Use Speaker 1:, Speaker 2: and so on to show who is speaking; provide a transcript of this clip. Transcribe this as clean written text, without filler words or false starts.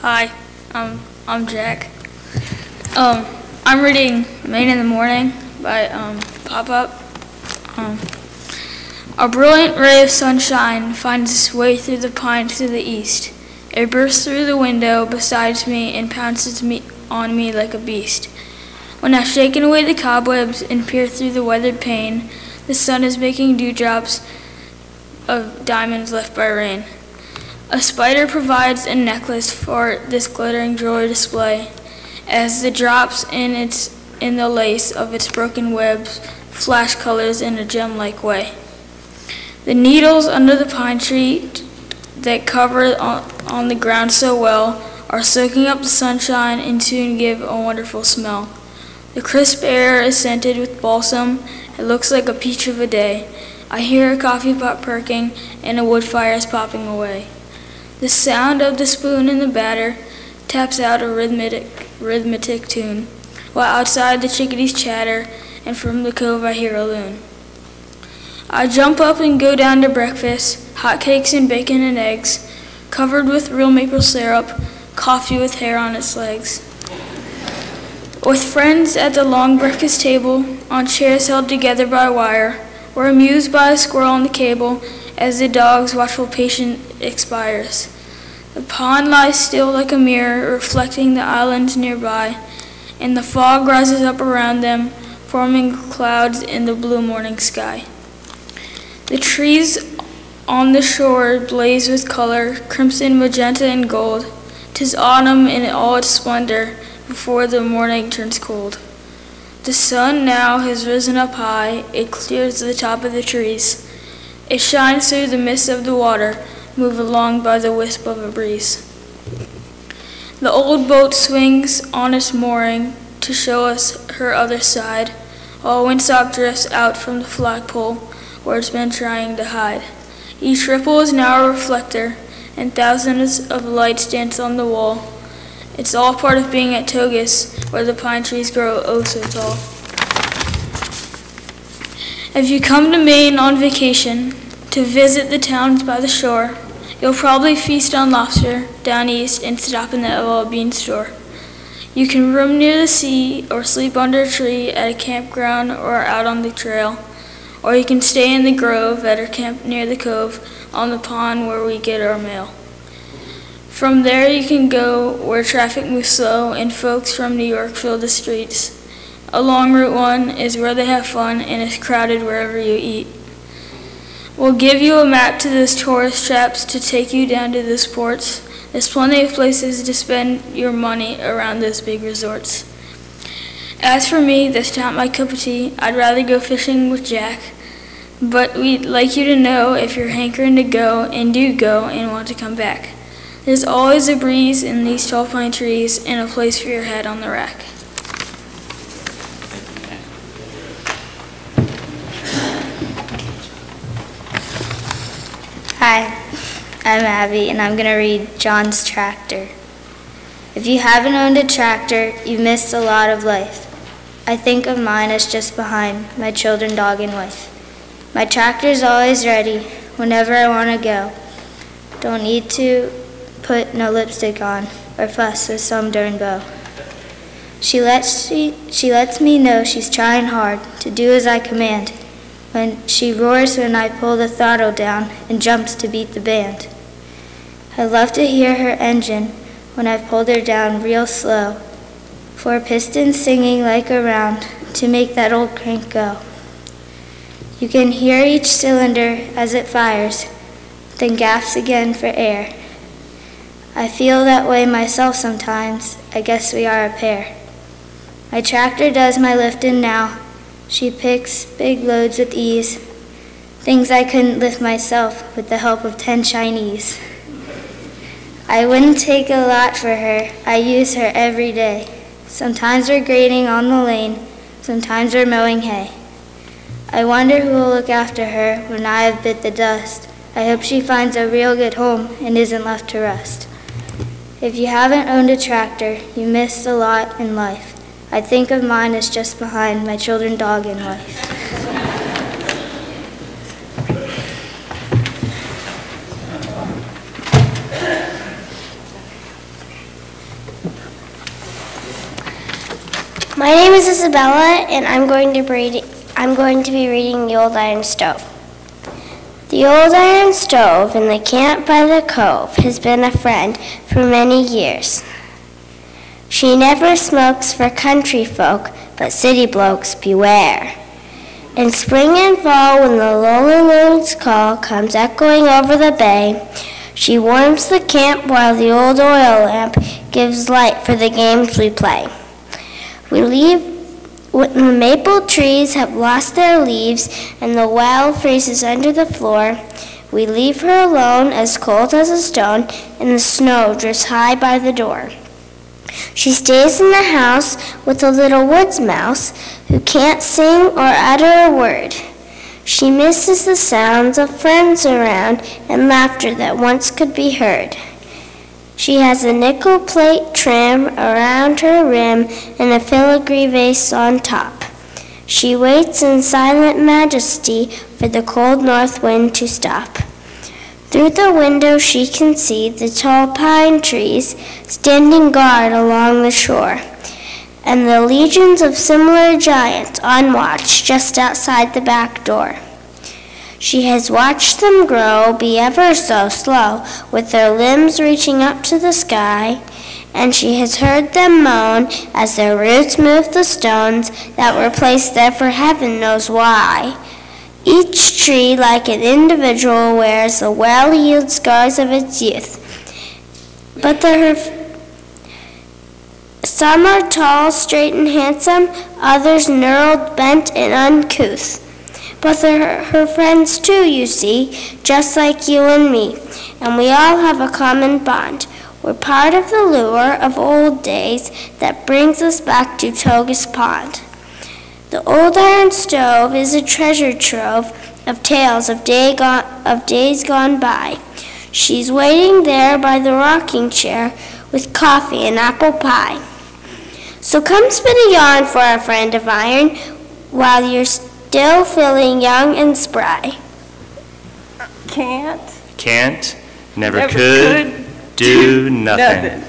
Speaker 1: Hi, I'm Jack. I'm reading Maine in the Morning by Pop-Up. A brilliant ray of sunshine finds its way through the pines to the east. It bursts through the window beside me and pounces on me like a beast. When I've shaken away the cobwebs and peered through the weathered pane, the sun is making dewdrops of diamonds left by rain. A spider provides a necklace for this glittering jewelry display, as the drops in the lace of its broken webs flash colors in a gem-like way. The needles under the pine tree that cover on the ground so well are soaking up the sunshine and soon give a wonderful smell. The crisp air is scented with balsam. It looks like a peach of a day. I hear a coffee pot perking and a wood fire is popping away. The sound of the spoon in the batter taps out a rhythmic tune, while outside the chickadees chatter, and from the cove I hear a loon. I jump up and go down to breakfast, hot cakes and bacon and eggs, covered with real maple syrup, coffee with hair on its legs. With friends at the long breakfast table, on chairs held together by wire, we're amused by a squirrel on the cable as the dog's watchful patience expires. The pond lies still like a mirror, reflecting the islands nearby, and the fog rises up around them, forming clouds in the blue morning sky. The trees on the shore blaze with color, crimson, magenta, and gold. 'Tis autumn in all its splendor, before the morning turns cold. The sun now has risen up high, it clears the top of the trees. It shines through the mist of the water, moved along by the wisp of a breeze. The old boat swings on its mooring to show us her other side, while windsock drifts out from the flagpole where it's been trying to hide. Each ripple is now a reflector, and thousands of lights dance on the wall. It's all part of being at Togus, where the pine trees grow oh so tall. If you come to Maine on vacation to visit the towns by the shore, you'll probably feast on lobster down east and stop in the LL Bean store. You can room near the sea or sleep under a tree at a campground or out on the trail, or you can stay in the grove at our camp near the cove on the pond where we get our mail. From there you can go where traffic moves slow and folks from New York fill the streets. Along Route 1 is where they have fun and it's crowded wherever you eat. We'll give you a map to those tourist traps to take you down to the sports. There's plenty of places to spend your money around those big resorts. As for me, that's not my cup of tea. I'd rather go fishing with Jack. But we'd like you to know if you're hankering to go, and do go, and want to come back. There's always a breeze in these tall pine trees and a place for your head on the rack.
Speaker 2: Hi, I'm Abby, and I'm going to read John's Tractor. If you haven't owned a tractor, you've missed a lot of life. I think of mine as just behind my children, dog, and wife. My tractor's always ready whenever I want to go. Don't need to put no lipstick on or fuss with some darn beau. She lets me know she's trying hard to do as I command. When she roars when I pull the throttle down and jumps to beat the band. I love to hear her engine when I've pulled her down real slow. Four pistons singing like a round to make that old crank go. You can hear each cylinder as it fires, then gasps again for air. I feel that way myself sometimes. I guess we are a pair. My tractor does my lifting now. She picks big loads with ease, things I couldn't lift myself with the help of 10 Chinese. I wouldn't take a lot for her. I use her every day. Sometimes we're grading on the lane, sometimes we're mowing hay. I wonder who will look after her when I have bit the dust. I hope she finds a real good home and isn't left to rust. If you haven't owned a tractor, you missed a lot in life. I think of mine as just behind my children, dog, and wife.
Speaker 3: My name is Isabella, and I'm going to be reading The Old Iron Stove. The old iron stove in the camp by the cove has been a friend for many years. She never smokes for country folk, but city blokes beware. In spring and fall, when the lonely loon's call comes echoing over the bay, she warms the camp while the old oil lamp gives light for the games we play. When the maple trees have lost their leaves and the well freezes under the floor, we leave her alone, as cold as a stone, and the snow drifts high by the door. She stays in the house with a little woods mouse who can't sing or utter a word. She misses the sounds of friends around and laughter that once could be heard. She has a nickel plate trim around her rim and a filigree vase on top. She waits in silent majesty for the cold north wind to stop. Through the window she can see the tall pine trees standing guard along the shore, and the legions of similar giants on watch just outside the back door. She has watched them grow, be ever so slow, with their limbs reaching up to the sky, and she has heard them moan as their roots move the stones that were placed there for heaven knows why. Each tree, like an individual, wears the well-healed scars of its youth. But some are tall, straight, and handsome, others knurled, bent, and uncouth. But they're her friends too, you see, just like you and me, and we all have a common bond. We're part of the lure of old days that brings us back to Togus Pond. The old iron stove is a treasure trove of tales of days gone by. She's waiting there by the rocking chair with coffee and apple pie. So come spin a yarn for our friend of iron while you're still feeling young and spry.
Speaker 4: Can't, never could do nothing.